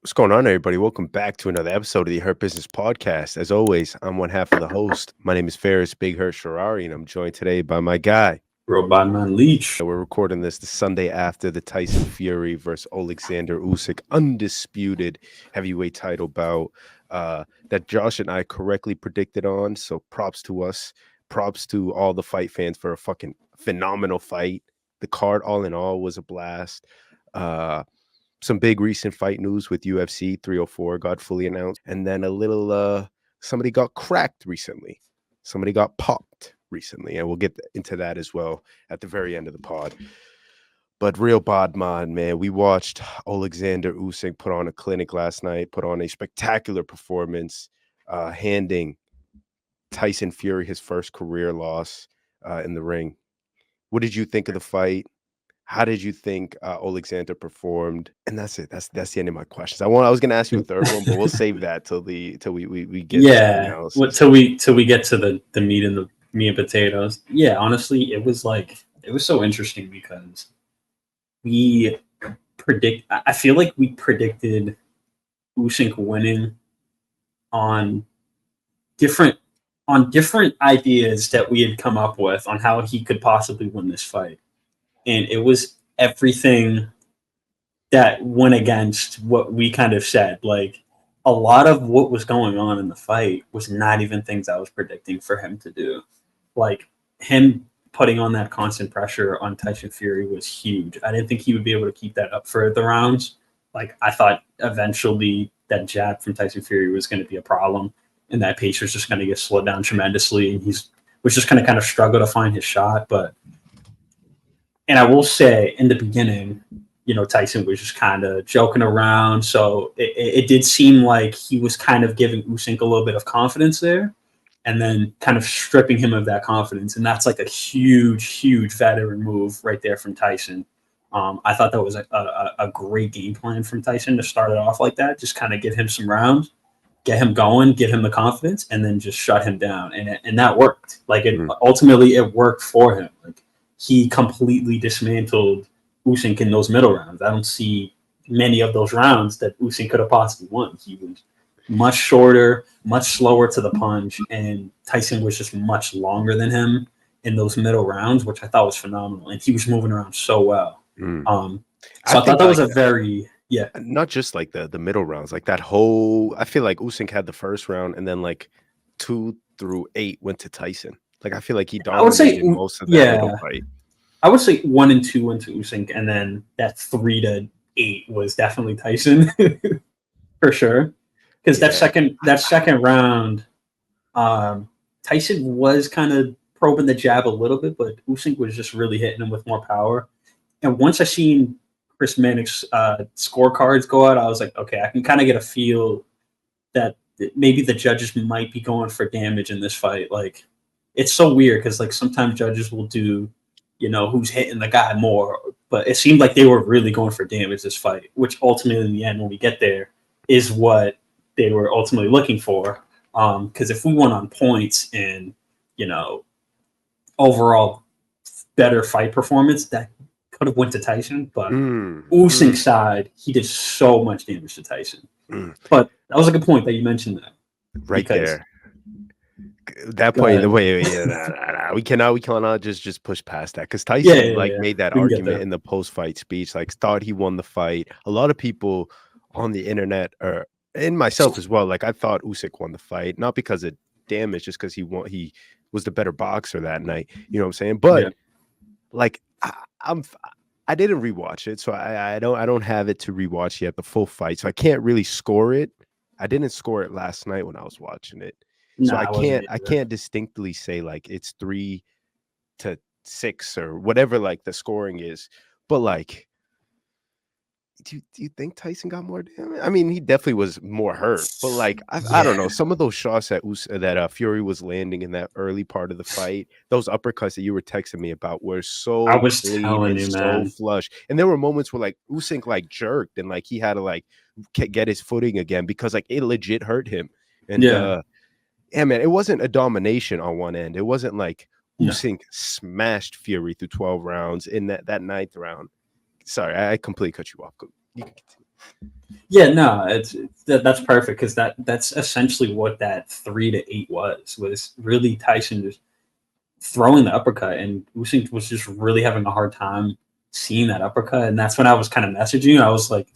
What's going on, everybody? Welcome back to another episode of the Hurt Business Podcast. As always, I'm one half of the host. My name is Ferris Big Hurt Sharari, and I'm joined today by my guy. Robot Man Leech. We're recording this the Sunday after the Tyson Fury versus Oleksandr Usyk undisputed heavyweight title bout that Josh and I correctly predicted on. So props to us. Props to all the fight fans for a fucking phenomenal fight. The card, all in all, was a blast. Some big recent fight news with UFC 304 got fully announced, and then a little somebody got cracked recently. Somebody got popped recently, and we'll get into that as well at the very end of the pod. But real Bodman, man, we watched Oleksandr Usyk put on a clinic last night, put on a spectacular performance, handing Tyson Fury his first career loss in the ring. What did you think of the fight? How did you think Oleksandr performed? And that's it. That's the end of my questions. I was going to ask you a third one, but we'll save that till we get to the analysis. Till we get to the meat and potatoes. Yeah, honestly, it was so interesting because I feel like we predicted Usyk winning on different ideas that we had come up with on how he could possibly win this fight. And it was everything that went against what we kind of said. Like, a lot of what was going on in the fight was not even things I was predicting for him to do. Like, him putting on that constant pressure on Tyson Fury was huge. I didn't think he would be able to keep that up for the rounds. Like, I thought eventually that jab from Tyson Fury was going to be a problem, and that pace was just going to get slowed down tremendously, and was just going to kind of struggle to find his shot. And I will say, in the beginning, Tyson was just kind of joking around. So it did seem like he was kind of giving Usyk a little bit of confidence there and then kind of stripping him of that confidence. And that's like a huge, huge veteran move right there from Tyson. I thought that was a great game plan from Tyson to start it off like that. Just kind of give him some rounds, get him going, give him the confidence, and then just shut him down. And that worked. Like, ultimately, it worked for him. Like, he completely dismantled Usyk in those middle rounds. I don't see many of those rounds that Usyk could have possibly won. He was much shorter, much slower to the punch, and Tyson was just much longer than him in those middle rounds, which I thought was phenomenal. And he was moving around so well. So I thought that was a very not just like the middle rounds, like that whole. I feel like Usyk had the first round, and then like 2 through 8 went to Tyson. Like, I feel like he dominated most of that middle fight. I would say 1 and 2 went to Usyk, and then that 3 to 8 was definitely Tyson for sure. Because that second round, Tyson was kind of probing the jab a little bit, but Usyk was just really hitting him with more power. And once I seen Chris Mannix's scorecards go out, I was like, okay, I can kind of get a feel that maybe the judges might be going for damage in this fight. Like, it's so weird because, like, sometimes judges will do, who's hitting the guy more, but it seemed like they were really going for damage this fight, which ultimately in the end, when we get there, is what they were ultimately looking for. Because if we went on points and, overall better fight performance, that could have went to Tyson, but Usyk's side, he did so much damage to Tyson. But that was a good point that you mentioned that. Right there. That point, we cannot just push past that, because Tyson made that argument in the post-fight speech, like, thought he won the fight. A lot of people on the internet, and myself as well, like, I thought Usyk won the fight, not because of damage, just because he was the better boxer that night. You know what I'm saying? But like, I didn't rewatch it, so I don't have it to rewatch yet, the full fight, so I can't really score it. I didn't score it last night when I was watching it. So I can't distinctly say like it's 3-6 or whatever like the scoring is. But like, do you think Tyson got more damage? I mean, he definitely was more hurt. But like, I don't know. Some of those shots that Fury was landing in that early part of the fight, those uppercuts that you were texting me about, were so clean and so flush. And there were moments where like Usyk like jerked and like he had to like get his footing again, because like it legit hurt him. And yeah, man, it wasn't a domination on one end. It wasn't like Usyk smashed Fury through 12 rounds in that 9th round. Sorry, I completely cut you off. Yeah, no, that's perfect because that's essentially what that 3-8 was really Tyson just throwing the uppercut, and Usyk was just really having a hard time seeing that uppercut, and that's when I was kind of messaging. I was like,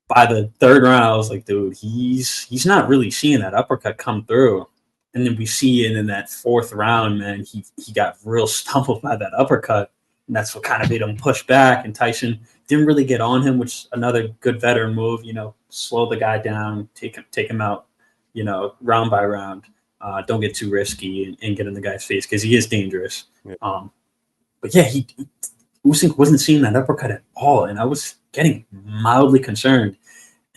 by the third round, I was like, dude, he's not really seeing that uppercut come through, and then we see it in that fourth round, man. He got real stumbled by that uppercut, and that's what kind of made him push back. And Tyson didn't really get on him, which is another good veteran move. Slow the guy down, take him out, round by round. Don't get too risky and get in the guy's face because he is dangerous. Yeah. But yeah, Usyk wasn't seeing that uppercut at all, and I was getting mildly concerned.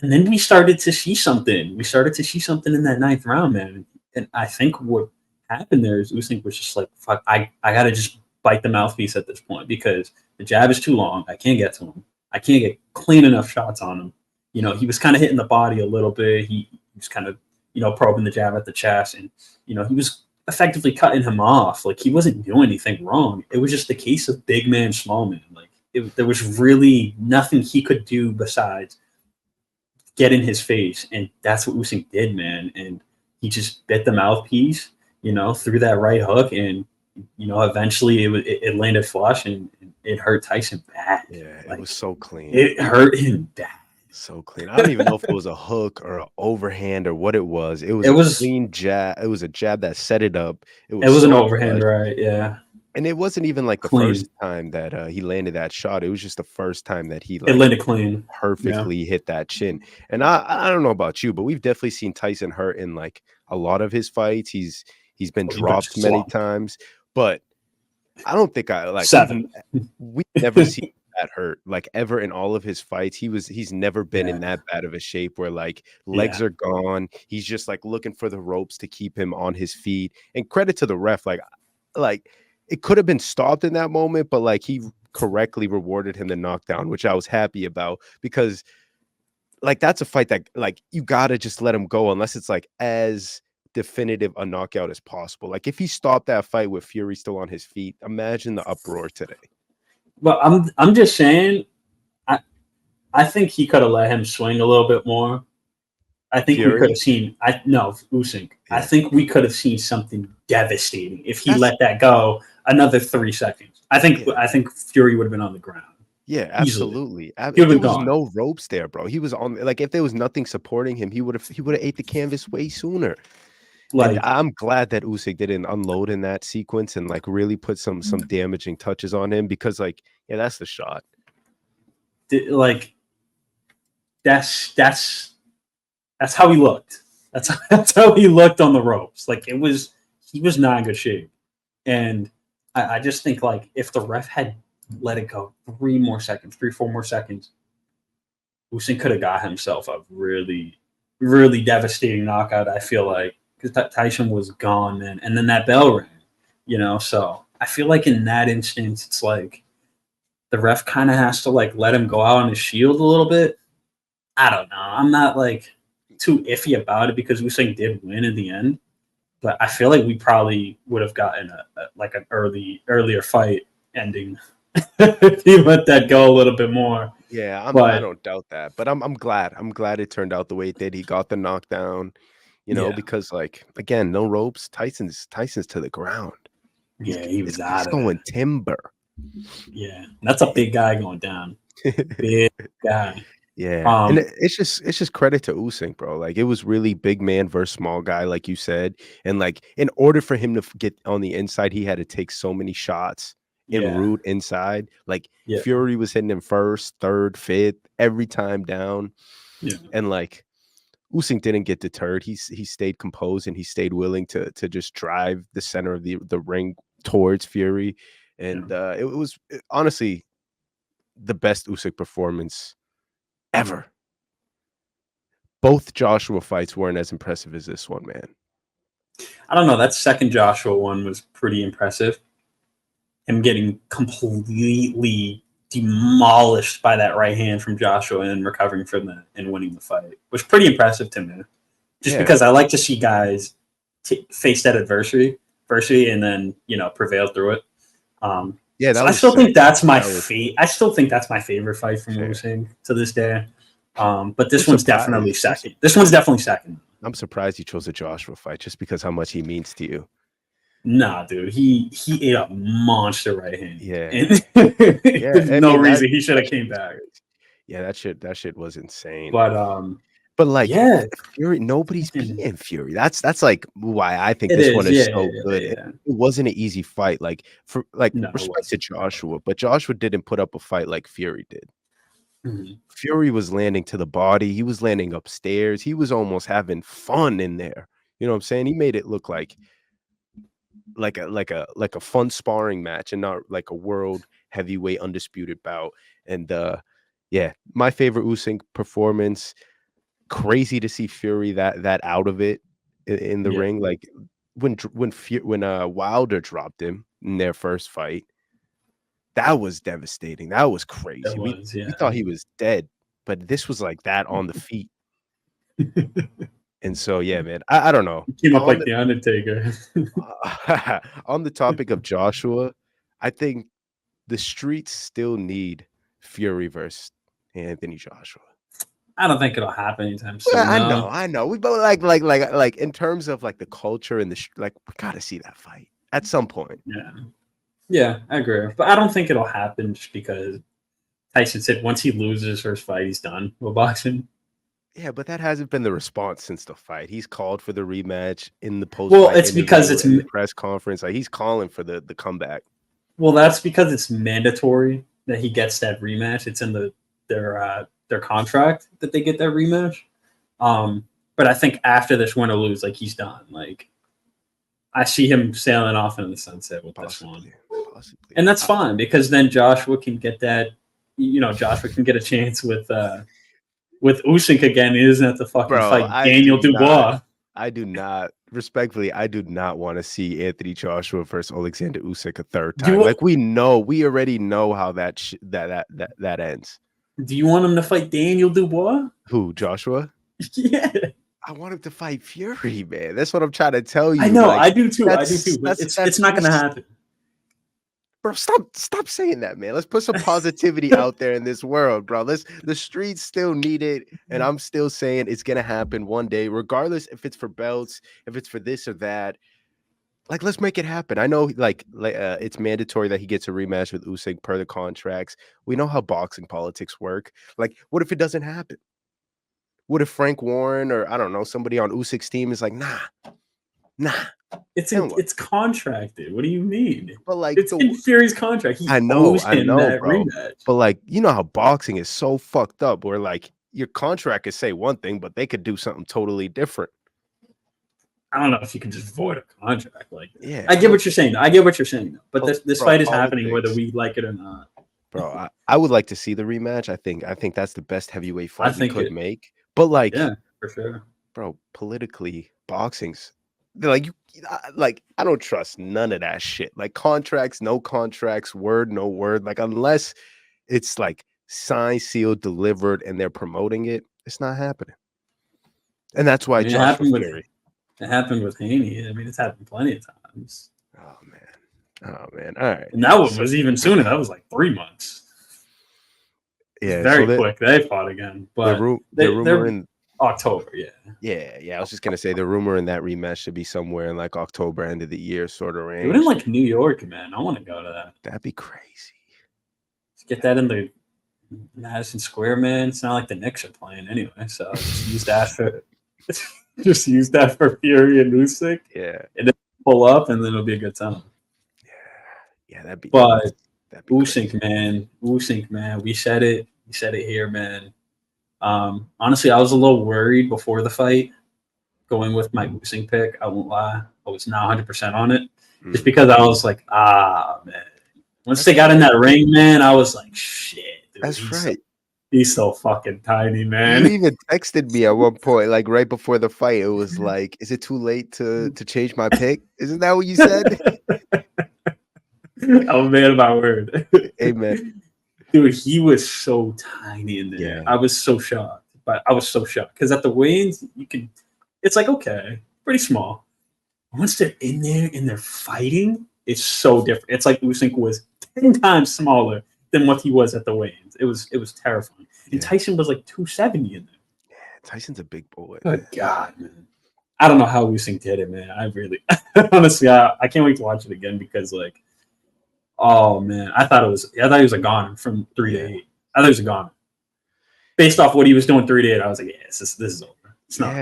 And then we started to see something. We started to see something in that ninth round, man. And I think what happened there is Usyk was just like, "Fuck, I gotta just bite the mouthpiece at this point because the jab is too long. I can't get to him. I can't get clean enough shots on him." He was kind of hitting the body a little bit. He was kind of probing the jab at the chest, and he was effectively cutting him off. Like he wasn't doing anything wrong. It was just the case of big man, small man. Like there was really nothing he could do besides get in his face, and that's what Usyk did, man. And he just bit the mouthpiece, threw that right hook, and eventually it landed flush, and it hurt Tyson bad. Yeah, it was so clean. It hurt him bad. So clean. I don't even know if it was a hook or an overhand or what it was. It was a clean jab. It was a jab that set it up. It was an overhand, right? Yeah. And it wasn't even like the first time that he landed that shot. It was just the first time that he it landed clean, perfectly hit that chin. And I don't know about you, but we've definitely seen Tyson hurt in like a lot of his fights. He's been dropped many times, but I don't think we've never seen that hurt like ever in all of his fights. He's never been in that bad of a shape where like legs are gone. He's just like looking for the ropes to keep him on his feet. And credit to the ref, like it could have been stopped in that moment, but like he correctly rewarded him the knockdown, which I was happy about because like that's a fight that like you gotta just let him go unless it's like as definitive a knockout as possible. Like if he stopped that fight with Fury still on his feet, imagine the uproar today. Well, I'm just saying, I think he could have let him swing a little bit more. I think we could have seen. Usyk. Yeah. I think we could have seen something devastating if he let that go another 3 seconds. I think Fury would have been on the ground. Yeah, absolutely. There was no ropes there, bro. He was on like if there was nothing supporting him, he would have ate the canvas way sooner. Like and I'm glad that Usyk didn't unload in that sequence and like really put some damaging touches on him because like that's the shot. Like that's how he looked. That's how he looked on the ropes. Like he was not in good shape, and I just think like if the ref had let it go 3 more seconds, 3-4 more seconds, Usyk could have got himself a really, really devastating knockout. I feel like. Because Tyson was gone, man, and then that bell rang, So I feel like in that instance, it's like the ref kind of has to like let him go out on his shield a little bit. I don't know. I'm not like too iffy about it because Usyk did win in the end, but I feel like we probably would have gotten an earlier fight ending if he let that go a little bit more. Yeah, I don't doubt that, but I'm glad. I'm glad it turned out the way it did. He got the knockdown. Because like again, no ropes. Tyson's to the ground. He was he's going timber. Yeah, that's a big guy going down. Big guy. Yeah, and it's just credit to Usyk, bro. Like it was really big man versus small guy, like you said, and like in order for him to get on the inside, he had to take so many shots in root inside. Like Fury was hitting him first, third, fifth, every time down, and like. Usyk didn't get deterred. He stayed composed and he stayed willing to just drive the center of the ring towards Fury, and it was honestly the best Usyk performance ever. Both Joshua fights weren't as impressive as this one, man. I don't know. That second Joshua one was pretty impressive. Him getting completely demolished by that right hand from Joshua and recovering from that and winning the fight was pretty impressive to me. Just because I like to see guys face that adversity and then prevail through it. I still think that's my favorite fight from Usyk to this day. But this one's definitely second. This one's definitely second. I'm surprised you chose a Joshua fight just because how much he means to you. Nah, dude, he ate up monster right hand. Yeah, There's no reason he should have came back. Yeah, that shit was insane. But like, yeah, Fury, nobody's beating Fury. That's like why I think this one is so good. It wasn't an easy fight. Like respect to Joshua, but Joshua didn't put up a fight like Fury did. Mm-hmm. Fury was landing to the body. He was landing upstairs. He was almost having fun in there. You know what I'm saying? He made it look like a fun sparring match and not like a world heavyweight undisputed bout. And yeah, my favorite Usyk performance. Crazy to see Fury that out of it in the ring. Like when Wilder dropped him in their first fight, that was devastating. That was crazy. We thought he was dead, but this was like that on the feet. And so, yeah, man, I don't know. He came up like the Undertaker. On the topic of Joshua, I think the streets still need Fury versus Anthony Joshua. I don't think it'll happen anytime soon. Well, I know. We both like in terms of like the culture and we gotta see that fight at some point. Yeah, I agree. But I don't think it'll happen just because Tyson said once he loses his first fight, he's done with boxing. Yeah, but that hasn't been the response since the fight. He's called for the rematch in the post. Well, it's because it's in the press conference. Like he's calling for the comeback. Well, that's because it's mandatory that he gets that rematch. It's in their contract that they get that rematch. But I think after this win or lose, like he's done. Like I see him sailing off into the sunset with this one. Possibly. And that's fine because then Joshua can get that. Joshua can get a chance with Usyk again. He doesn't have to fucking fight Daniel Dubois. I do not want to see Anthony Joshua versus Oleksandr Usyk a third time. We already know how that ends. Do you want him to fight Daniel Dubois? Who, Joshua? Yeah. I want him to fight Fury, man. That's what I'm trying to tell you. I know, I do too. But it's not gonna happen. Bro, stop saying that, man. Let's put some positivity out there in this world, bro. The streets still need it, and I'm still saying it's gonna happen one day, regardless if it's for belts, if it's for this or that. Like, let's make it happen. I know, it's mandatory that he gets a rematch with Usyk per the contracts. We know how boxing politics work. Like, what if it doesn't happen? What if Frank Warren or I don't know somebody on Usyk's team is like, nah. It's contracted. What do you mean? But like it's in Fury's contract. I know, bro. Rematch. But like, you know how boxing is so fucked up where like your contract could say one thing, but they could do something totally different. I don't know if you can just void a contract like that. Yeah, I get what you're saying. But this fight is happening whether we like it or not. Bro, I would like to see the rematch. I think that's the best heavyweight fight we could make. But like, yeah, for sure, bro. Politically, boxing's like I don't trust none of that shit. Like contracts, no contracts, word, no word. Like unless it's like signed, sealed, delivered, and they're promoting it, it's not happening. And that's why it happened with Haney. I mean, it's happened plenty of times. Oh man. All right. And that one was even sooner. That was like 3 months. Yeah, very quick. They fought again, but the rumor in October. Yeah. I was just gonna say the rumor in that rematch should be somewhere in like October, end of the year, sort of range. It would in like New York, man. I want to go to that. That'd be crazy. Let's get that in the Madison Square, man. It's not like the Knicks are playing anyway, so just use that for Fury and Usyk. Yeah, and then pull up, and then it'll be a good time. Yeah, that'd be. But Usyk, man, we said it here, man. Honestly, I was a little worried before the fight going with my Usyk pick. I won't lie. I was not 100% on it just because I was like, man. Once they got in that ring, man, I was like, shit. Dude, that's right. He's so fucking tiny, man. You even texted me at one point, like right before the fight. It was like, is it too late to change my pick? Isn't that what you said? I'm a man of my word. Amen. Dude, he was so tiny in there. Yeah. I was so shocked. Because at the weigh-ins, it's like, okay, pretty small. Once they're in there and they're fighting, it's so different. It's like Usyk was 10 times smaller than what he was at the weigh-ins. It was terrifying. And Tyson was like 270 in there. Yeah, Tyson's a big boy. Good God, man. I don't know how Usyk did it, man. I really, honestly, I can't wait to watch it again because, like, oh man, I thought he was a goner from 3 to 8. I thought he was a goner. Based off what he was doing 3 to 8, I was like, yeah, this is over. It's not.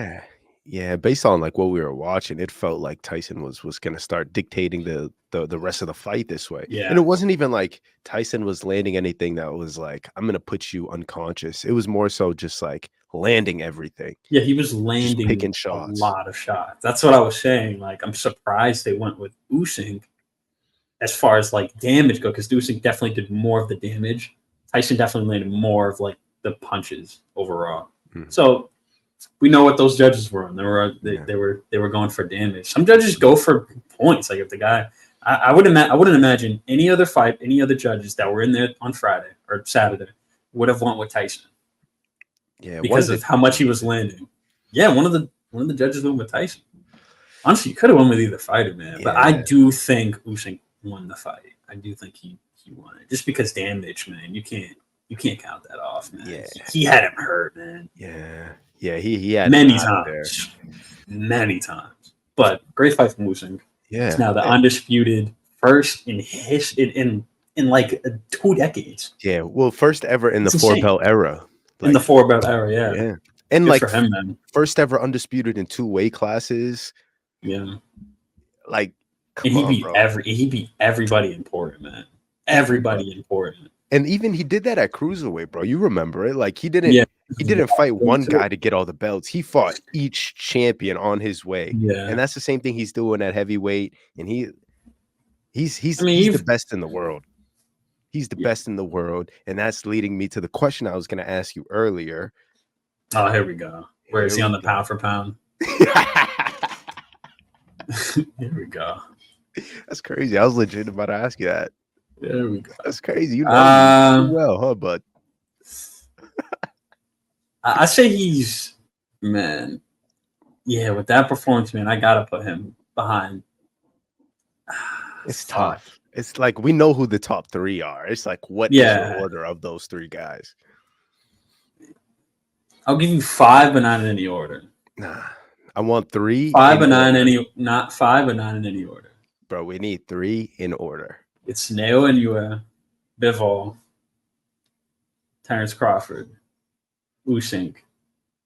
Yeah. Based on like what we were watching, it felt like Tyson was going to start dictating the rest of the fight this way. Yeah, and it wasn't even like Tyson was landing anything that was like, I'm going to put you unconscious. It was more so just like landing everything. Yeah, he was landing picking shots. A lot of shots. That's what I was saying. Like, I'm surprised they went with Usyk as far as like damage go, because Usyk definitely did more of the damage. Tyson definitely landed more of like the punches overall. So we know what those judges were. And they were going for damage. Some judges go for points. Like if the guy, I wouldn't imagine any other fight, any other judges that were in there on Friday or Saturday would have went with Tyson. Yeah, because of how much he was landing. Yeah, one of the judges went with Tyson. Honestly, you could have won with either fighter, man. But I do think Usyk won the fight. I do think he won it just because damage, man. You can't count that off, man. Yeah, he had him hurt, man. Yeah, he had many times. But great fight from Usyk. Yeah, it's now the undisputed first in like 2 decades. Yeah, well, first ever in the 4-belt era. Like, in the 4-belt era, yeah. And good like for him, man. First ever undisputed in 2 weight classes. Yeah, like he beat everybody important, man. Everybody important. And even he did that at cruiserweight, bro. You remember it? Like he didn't fight one guy to get all the belts. He fought each champion on his way. Yeah, and that's the same thing he's doing at heavyweight. And he's the best in the world. He's the best in the world, and that's leading me to the question I was going to ask you earlier. Oh, here we go. Where is he on the pound for pound? Here we go. That's crazy. I was legit about to ask you that. There we go. That's crazy. You know well, huh, bud? I say he's, man. Yeah, with that performance, man, I gotta put him behind. It's tough. It's like we know who the top 3 are. It's like what is the order of those 3 guys? I'll give you 5, but not in any order. Nah, I want 3. 5 but not 5 but not in any order. Bro, we need 3 in order. It's Neo Inoue, Bivol, Terrence Crawford, Usyk,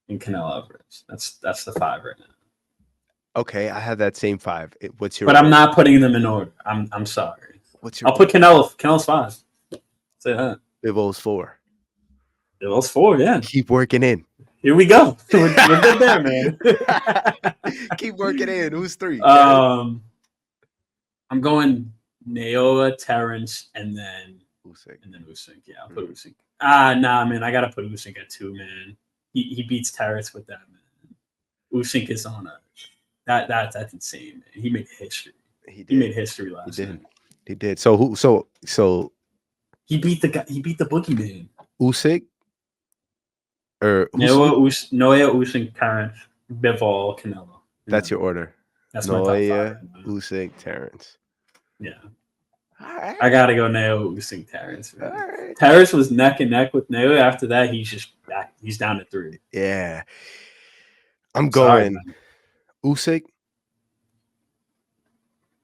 and Canelo Alvarez. That's the 5 right now. Okay, I have that same 5. What's your? But I'm not putting them in order. I'm sorry. What's your? I'll put Canelo. Canelo's 5. Say that. Bivol's 4. Bivol's 4. Yeah. Keep working in. Here we go. We're good there, man. Keep working in. Who's 3? I'm going Naoya, Terrence, and then Usyk. Yeah, I'll put Usyk. Nah, man. I gotta put Usyk at 2, man. He beats Terrence with that, man. Usyk is on a that's insane, man. He made history. He made history last night. He did. So he beat the guy. He beat the boogeyman. Usyk or Naoya, Usyk, Terrence, Bivol, Canelo. That's your order. That's my top 5. Usyk, Terrence. Yeah. All right. I gotta go Naoya, Usyk, Terrence. Right. Terrence was neck and neck with Naoya. After that, he's just back. He's down to 3. Yeah. I'm going Usyk.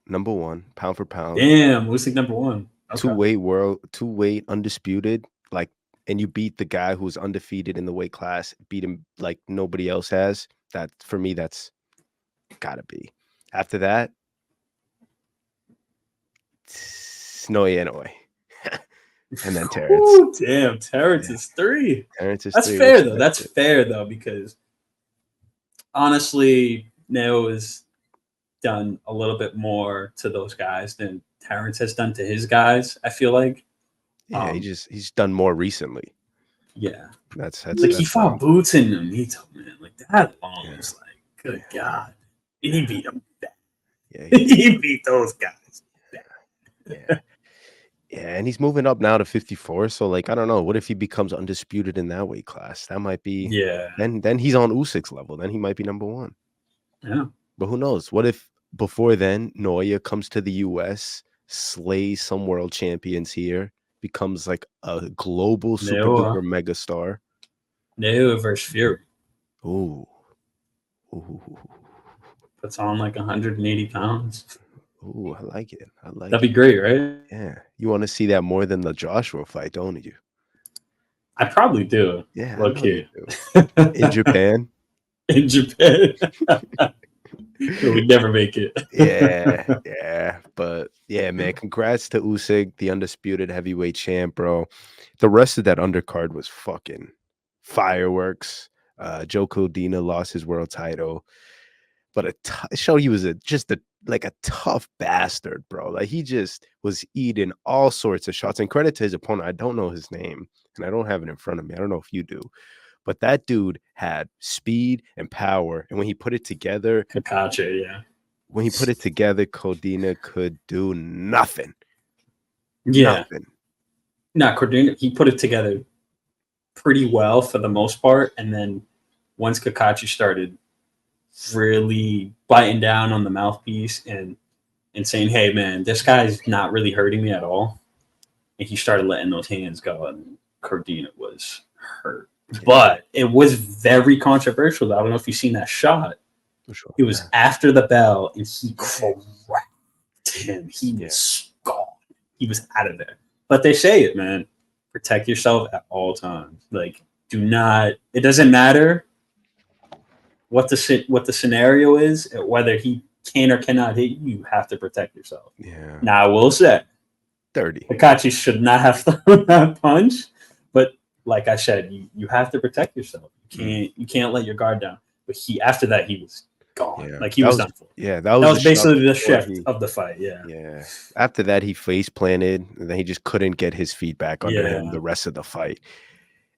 Number 1, pound for pound. Damn, Usyk number 1. Okay. 2 weight undisputed. Like, and you beat the guy who's undefeated in the weight class. Beat him like nobody else has. That for me, that's gotta be. After that, Naoya Inoue. And then Terrence. Ooh, damn, Terrence is 3. Terrence is That's 3. fair though. That's fair though, because honestly, Neo has done a little bit more to those guys than Terrence has done to his guys. I feel like. Yeah, he's done more recently. Yeah, that's like he fought Boots and Nito, man. Like that long was like, good God, and he beat him. Yeah, he beat those guys. Yeah. Yeah, and he's moving up now to 54. So, like, I don't know. What if he becomes undisputed in that weight class? That might be. Yeah. Then he's on Usyk's level. Then he might be number 1. Yeah. But who knows? What if before then Naoya comes to the U.S., slays some world champions here, becomes like a global super duper mega star? No, versus Fury. Ooh. Puts on like 180 pounds. Ooh, I like it. That'd be great, right? Yeah. You want to see that more than the Joshua fight, don't you? I probably do. Yeah, low I know key. you do. In Japan? In Japan. We'd never make it. Yeah. But yeah, man, congrats to Usyk, the undisputed heavyweight champ, bro. The rest of that undercard was fucking fireworks. Joe Codina lost his world title, but it showed he was just a tough bastard, bro. Like he just was eating all sorts of shots. And credit to his opponent, I don't know his name, and I don't have it in front of me. I don't know if you do. But that dude had speed and power. And when he put it together, Kakache, yeah. When he put it together, Codina could do nothing. Yeah. Nothing. Not Codina. He put it together pretty well for the most part. And then once Kakache started really biting down on the mouthpiece and saying, hey, man, this guy's not really hurting me at all. And he started letting those hands go. And Codina was hurt. But it was very controversial. I don't know if you've seen that shot. For sure. It was after the bell, and he cracked him. He was gone. He was out of there. But they say it, man. Protect yourself at all times. Like, do not. It doesn't matter what the scenario is, whether he can or cannot hit you. You have to protect yourself. Yeah. Now I will say, 30. Kakache should not have thrown that punch, but like I said, you have to protect yourself. You can't let your guard down. But after that he was gone. Yeah. Like he was done for. Yeah, that was basically the shift of the fight. Yeah. Yeah. After that he face planted, and then he just couldn't get his feet back under him the rest of the fight.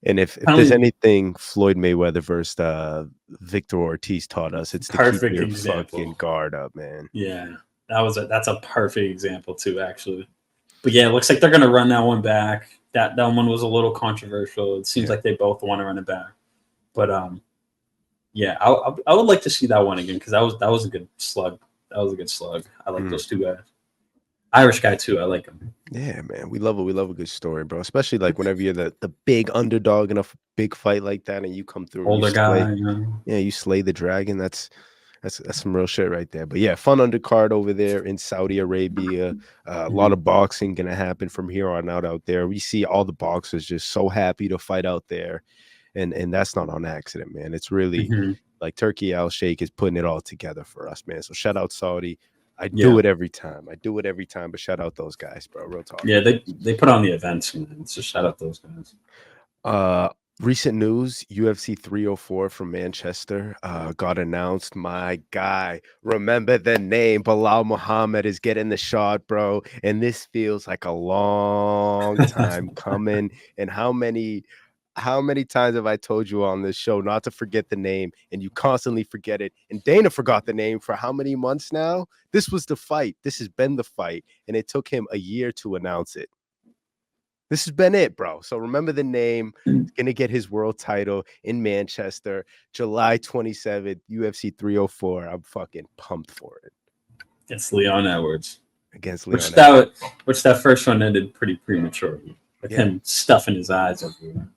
And if there's anything Floyd Mayweather versus Victor Ortiz taught us, it's to keep your fucking guard up, man. Yeah. That's a perfect example too, actually. But yeah, it looks like they're gonna run that one back. That one was a little controversial. It seems like they both want to run it back. But yeah, I would like to see that one again because that was a good slug. That was a good slug. I like those two guys. Irish guy too. I like him. Yeah, man. We love it. We love a good story, bro. Especially like whenever you're the big underdog in a big fight like that, and you come through. Older guy. Yeah, you slay the dragon. That's some real shit right there. But yeah, fun undercard over there in Saudi Arabia. A lot of boxing gonna happen from here on out there. We see all the boxers just so happy to fight out there, and that's not on accident, man. It's really like Turkey Al Sheikh is putting it all together for us, man. So shout out Saudi. I do it every time. But shout out those guys, bro. Real talk. Yeah, they put on the events, man. So shout out those guys. Recent news, UFC 304 from Manchester got announced. My guy, remember the name, Bilal Muhammad is getting the shot, bro. And this feels like a long time coming. And how many times have I told you on this show not to forget the name, and you constantly forget it? And Dana forgot the name for how many months now? This was the fight. This has been the fight. And it took him a year to announce it. This has been it, bro. So remember the name. He's going to get his world title in Manchester, July 27th, UFC 304. I'm fucking pumped for it. Against Leon Edwards. Which that first one ended pretty prematurely. With him stuffing his eyes everywhere.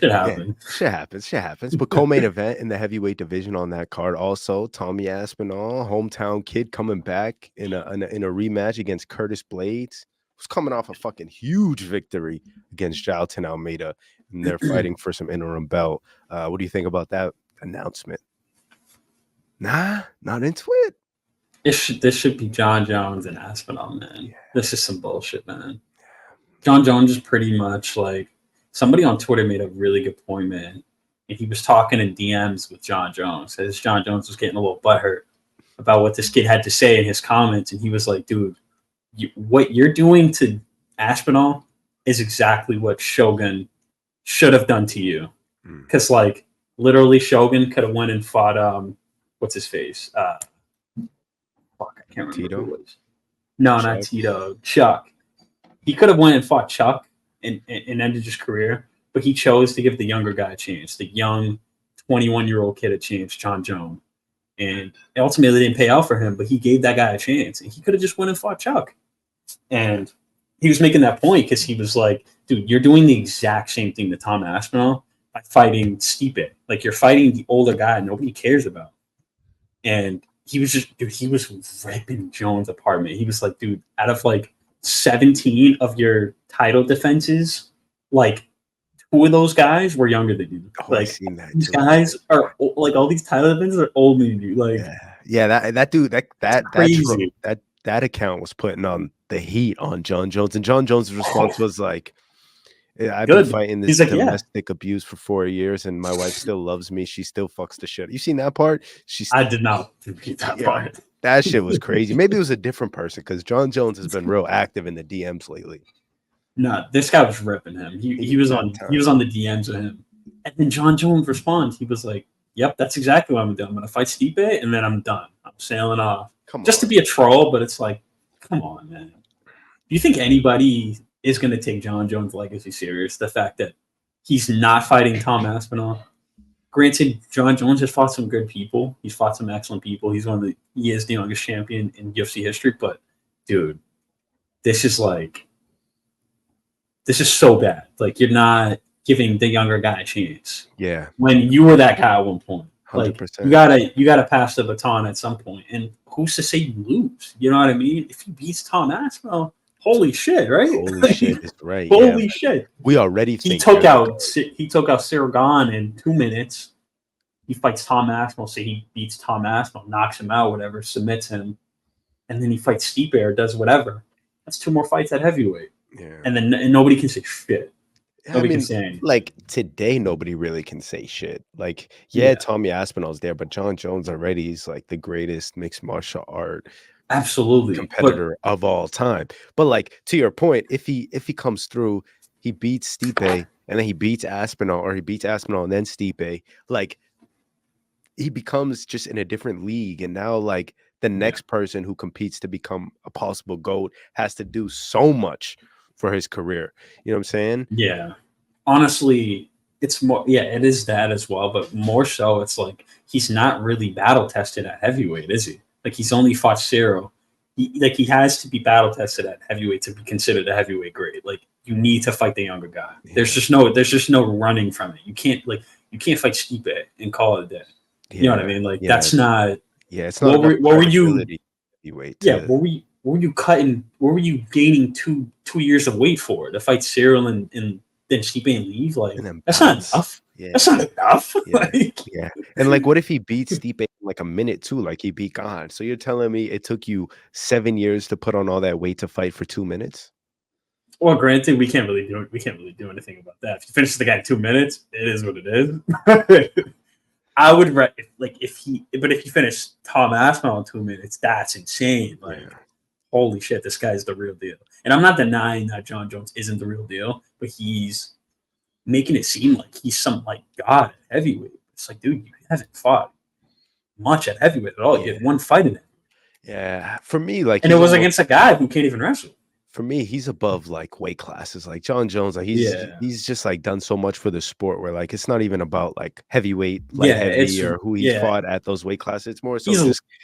Shit happens. But co-main event in the heavyweight division on that card also, Tommy Aspinall, hometown kid, coming back in a rematch against Curtis Blades. Was coming off a fucking huge victory against Jailton Almeida, and they're fighting for some interim belt. What do you think about that announcement? Nah, not into it. This should be John Jones and Aspinall, man. Yeah. This is some bullshit, man. John Jones is pretty much like, somebody on Twitter made a really good point, man. And he was talking in DMs with John Jones. As John Jones was getting a little butthurt about what this kid had to say in his comments, and he was like, dude, what you're doing to Aspinall is exactly what Shogun should have done to you. Because, like, literally Shogun could have went and fought, what's his face? I can't remember Tito? who it was. No, Chuck. Not Tito. Chuck. He could have went and fought Chuck and ended his career, but he chose to give the younger guy a chance, the young 21-year-old kid a chance, John Jones. And it ultimately didn't pay out for him, but he gave that guy a chance. And he could have just went and fought Chuck. And he was making that point because he was like, dude, you're doing the exact same thing to Tom Aspinall by fighting Stipe. Like, you're fighting the older guy nobody cares about. And he was just, dude, he was ripping Jones apart, man. He was like, dude, out of like 17 of your title defenses, like 2 of those guys were younger than you. Oh, like, I've seen that these too. guys are like, all these title defenses are older than you. Like, that dude, that crazy. that account was putting on the heat on John Jones, and John Jones' response was like, I've been fighting this domestic abuse for 4 years, and my wife still loves me. She still fucks the shit. You seen that part? I did not repeat that part. That shit was crazy. Maybe it was a different person because John Jones has been real active in the DMs lately. No, this guy was ripping him. He was on the DMs with him, and then John Jones responds. He was like, "Yep, that's exactly what I'm doing. I'm gonna fight Stipe, and then I'm done. I'm sailing off." Just to be a troll, but it's like, come on, man. Do you think anybody is going to take John Jones' legacy serious? The fact that he's not fighting Tom Aspinall. Granted, John Jones has fought some good people. He's fought some excellent people. He is the youngest champion in UFC history. But, dude, this is so bad. Like, you're not giving the younger guy a chance. Yeah. When you were that guy at one point. 100%. Like, you gotta pass the baton at some point. And who's to say you lose? You know what I mean? If he beats Tom Aspinall, holy shit, right? Holy shit, is right. Holy shit. We already think he took out Cyril Gane in 2 minutes. He fights Tom Aspinall, say he beats Tom Aspinall, knocks him out, whatever, submits him, and then he fights Stipe or does whatever. That's 2 more fights at heavyweight. Yeah. And nobody can say shit. Nobody can say anything. Like, today, nobody really can say shit. Like, Tommy Aspinall's there, but John Jones already is like the greatest mixed martial art competitor of all time. But like, to your point, if he comes through, he beats Stipe and then he beats Aspinall, or he beats Aspinall and then Stipe, like, he becomes just in a different league. And now, like, the next person who competes to become a possible GOAT has to do so much for his career. You know what I'm saying? Yeah. Honestly, it's more, it is that as well, but more so, it's like, he's not really battle tested at heavyweight, is he? Like, he's only fought Cyril. He has to be battle tested at heavyweight to be considered a heavyweight grade. Like, you need to fight the younger guy. Yeah. There's just no running from it. You can't fight Stipe and call it a day. Yeah. You know what I mean? Like, that's not. Yeah, it's not. What were you? Yeah, what were you cutting? What were you gaining two years of weight for? To fight Cyril and then Stipe and leave? Like, that's not enough. Yeah. That's not enough. Yeah. And like, what if he beats Stipe in like a minute too? Like, he beat God. So you're telling me it took you 7 years to put on all that weight to fight for 2 minutes? Well, granted, we can't really do anything about that. If you finish the guy in 2 minutes, it is what it is. I would if you finish Tom Aspinall in 2 minutes, that's insane. Like, holy shit, this guy's the real deal. And I'm not denying that John Jones isn't the real deal, but he's making it seem like he's some like god at heavyweight. It's like, dude, you haven't fought much at heavyweight at all. You had one fight in it. Yeah, for me, like, and it was against a guy who can't even wrestle. For me, he's above like weight classes. Like, John Jones, like, he's just like done so much for the sport where, like, it's not even about like heavyweight, light heavy, or who he fought at those weight classes. It's more so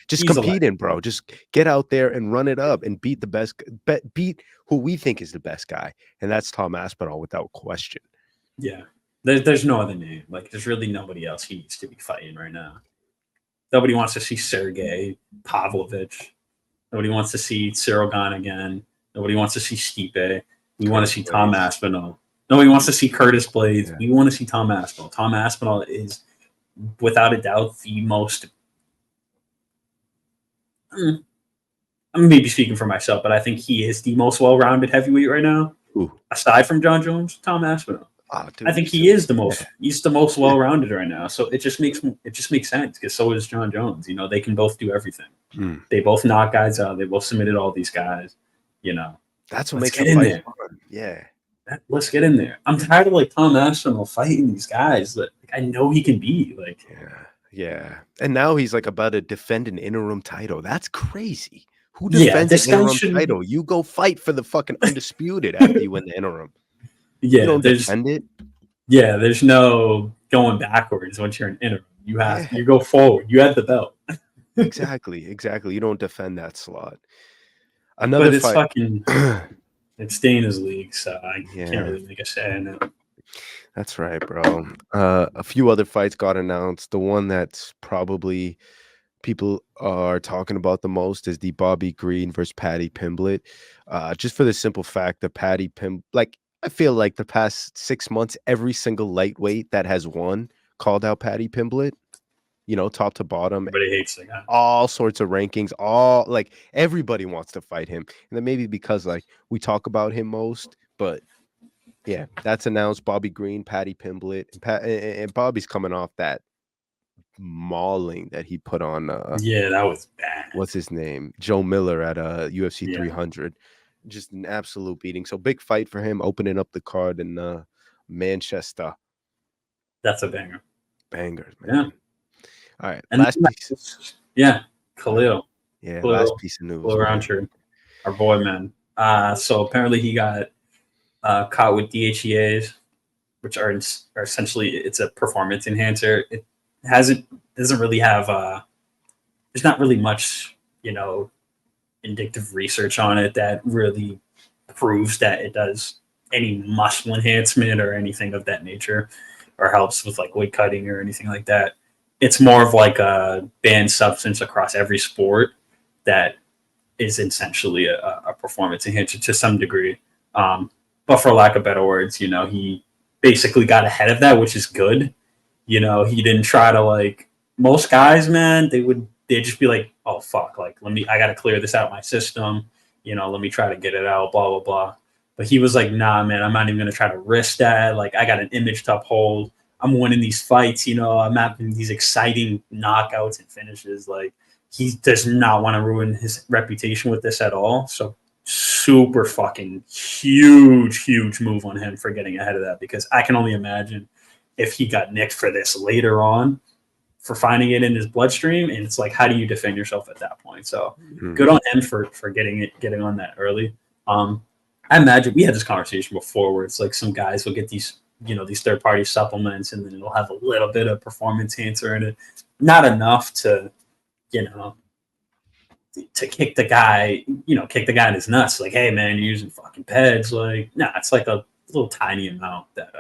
just competing, bro. Just get out there and run it up and beat the best, beat who we think is the best guy, and that's Tom Aspinall without question. Yeah, there's no other name. Like, there's really nobody else he needs to be fighting right now. Nobody wants to see Sergey Pavlovich. Nobody wants to see Cyril Gane again. Nobody wants to see Stipe. We want to see Tom Aspinall. Nobody wants to see Curtis Blades. We want to see Tom Aspinall. Tom Aspinall is, without a doubt, the most. I'm maybe speaking for myself, but I think he is the most well-rounded heavyweight right now. Ooh. Aside from John Jones, Tom Aspinall. I think he is the most. He's the most well-rounded right now. So it just makes sense, because so is John Jones. You know, they can both do everything. They both knock guys out. They both submitted all these guys. You know, that's what makes it fight fun. Yeah, let's get in there. I'm tired of like Tom Aspinall fighting these guys that I know he can beat. Like, yeah. And now he's like about to defend an interim title. That's crazy. Who defends an interim title? You go fight for the fucking undisputed after you win the interim. Yeah, you don't defend it. Yeah, there's no going backwards once you're an interim. You go forward. You have the belt. Exactly. You don't defend that slot. Another fight. It's staying in his league, so I can't really make a say in it. That's right, bro. A few other fights got announced. The one that's probably people are talking about the most is the Bobby Green versus Paddy Pimblett. Just for the simple fact that I feel like the past 6 months, every single lightweight that has won called out Paddy Pimblett, top to bottom. Everybody hates the guy. All sorts of rankings, everybody wants to fight him. And then maybe because we talk about him most, but yeah, that's announced. Bobby Green, Paddy Pimblett, and Bobby's coming off that mauling that he put on that was bad. What's his name? Joe Miller at UFC 300. Just an absolute beating. So big fight for him, opening up the card in Manchester. That's a banger. Bangers, man. Yeah. All right. And last piece. Khalil. Yeah, Khalil, last piece of news. Khalil Rountree, our boy, man. So apparently he got caught with DHEAs, which are essentially, it's a performance enhancer. It doesn't really have there's not really much indicative research on it that really proves that it does any muscle enhancement or anything of that nature, or helps with weight cutting or anything like that. It's more of a banned substance across every sport that is essentially a performance enhancer to some degree. But for lack of better words, he basically got ahead of that, which is good. He didn't try to most guys, man, they'd just be like, oh fuck, I gotta clear this out my system, let me try to get it out, blah blah blah. But he was like, nah, man, I'm not even gonna try to risk that. I got an image to uphold. I'm winning these fights, I'm having these exciting knockouts and finishes. He does not want to ruin his reputation with this at all. So super fucking huge move on him for getting ahead of that, because I can only imagine if he got nicked for this later on, for finding it in his bloodstream, and it's how do you defend yourself at that point? So good on him for getting on that early. I imagine we had this conversation before where it's some guys will get these these third-party supplements, and then it'll have a little bit of performance enhancer in it, not enough to kick the guy in his nuts. Hey man, you're using fucking peds. Nah, it's a little tiny amount that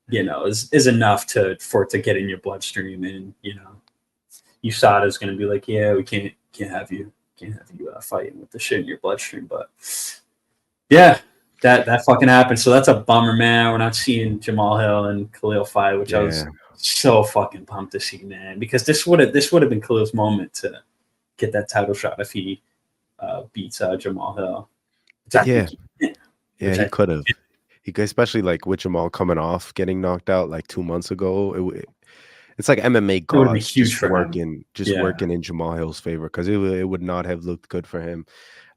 is enough for it to get in your bloodstream, and USADA is going to be yeah, we can't have you fighting with the shit in your bloodstream. But yeah, that fucking happened. So that's a bummer, man. We're not seeing Jamal Hill and Khalil fight, which I was so fucking pumped to see, man, because this would have been Khalil's moment to get that title shot if he beats Jamal Hill. He could have. Especially with Jamal coming off getting knocked out 2 months ago, it's MMA gods just working in Jamal Hill's favor, because it would not have looked good for him.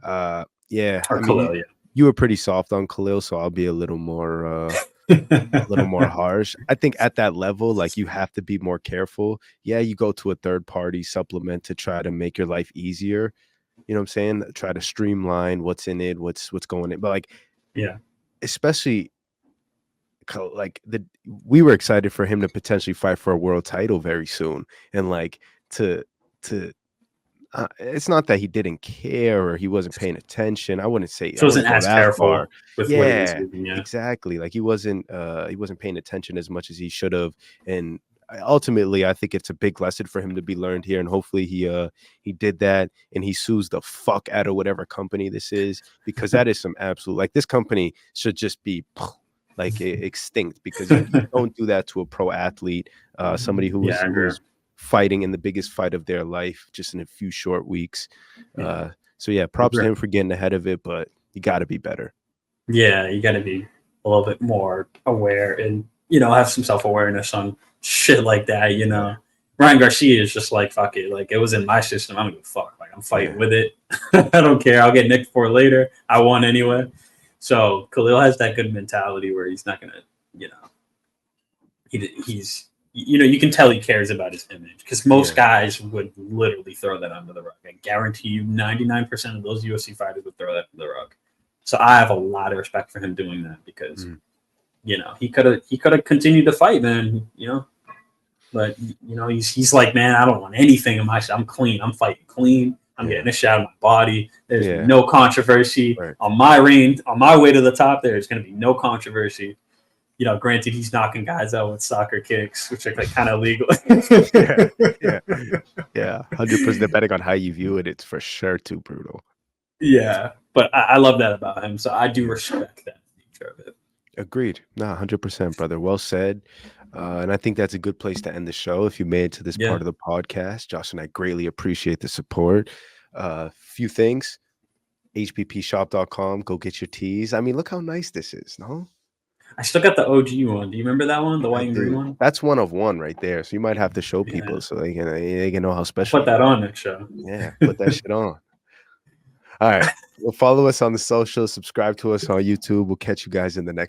Khalil, you were pretty soft on Khalil, so I'll be a little more harsh. I think at that level, you have to be more careful. Yeah, you go to a third party supplement to try to make your life easier. You know what I'm saying? Try to streamline what's in it, what's going in. But especially we were excited for him to potentially fight for a world title very soon, and it's not that he didn't care or he wasn't paying attention. I wouldn't say he wasn't as careful with what he was doing. Exactly. He wasn't paying attention as much as he should have, and ultimately I think it's a big lesson for him to be learned here, and hopefully he did that, and he sues the fuck out of whatever company this is, because that is some absolute this company should just be extinct, because you don't do that to a pro athlete, somebody who was fighting in the biggest fight of their life just in a few short weeks. So props to him for getting ahead of it, but you got to be better. Yeah, you got to be a little bit more aware, and have some self-awareness on shit like that. Ryan Garcia is just fuck it, it was in my system, I don't give a fuck, I'm fighting with it. I don't care, I'll get nicked for it later, I won anyway. So Khalil has that good mentality where he's not gonna, he's you can tell he cares about his image, because most guys would literally throw that under the rug. I guarantee you 99% of those UFC fighters would throw that under the rug. So I have a lot of respect for him doing that, because he could have continued to fight, man, but he's man, I don't want anything in my, I'm clean, I'm fighting clean, I'm getting a shot of my body. There's Yeah. no controversy on my reign, on my way to the top. There's going to be no controversy. You know, granted, he's knocking guys out with soccer kicks, which are like kind of illegal. yeah. 100%. Depending on how you view it, it's for sure too brutal. Yeah, but I love that about him, so I do respect that nature of it. Agreed. No, 100%, brother. Well said. And I think that's a good place to end the show. If you made it to this part of the podcast, Josh and I greatly appreciate the support. Few things. hppshop.com. Go get your tees. I mean, look how nice this is, no? I still got the OG one. Do you remember that one? The white and green one? That's one of one right there. So you might have to show people so they can know how special. Put that on next show. Yeah, put that shit on. All right. Well, follow us on the socials. Subscribe to us on YouTube. We'll catch you guys in the next